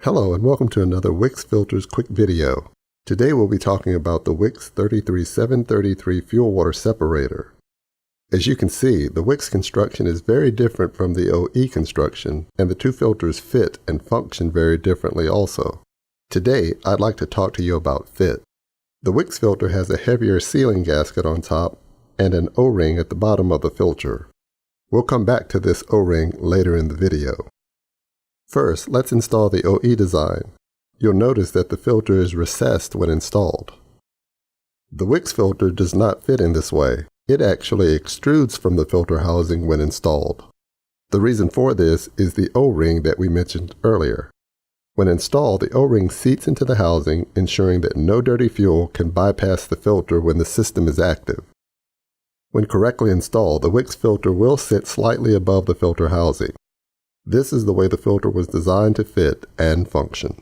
Hello and welcome to another WIX Filters quick video. Today we'll be talking about the WIX 33733 fuel water separator. As you can see, the WIX construction is very different from the OE construction, and the two filters fit and function very differently also. Today, I'd like to talk to you about fit. The WIX filter has a heavier sealing gasket on top and an O-ring at the bottom of the filter. We'll come back to this O-ring later in the video. First, let's install the OE design. You'll notice that the filter is recessed when installed. The WIX filter does not fit in this way. It actually extrudes from the filter housing when installed. The reason for this is the O-ring that we mentioned earlier. When installed, the O-ring seats into the housing, ensuring that no dirty fuel can bypass the filter when the system is active. When correctly installed, the WIX filter will sit slightly above the filter housing. This is the way the filter was designed to fit and function.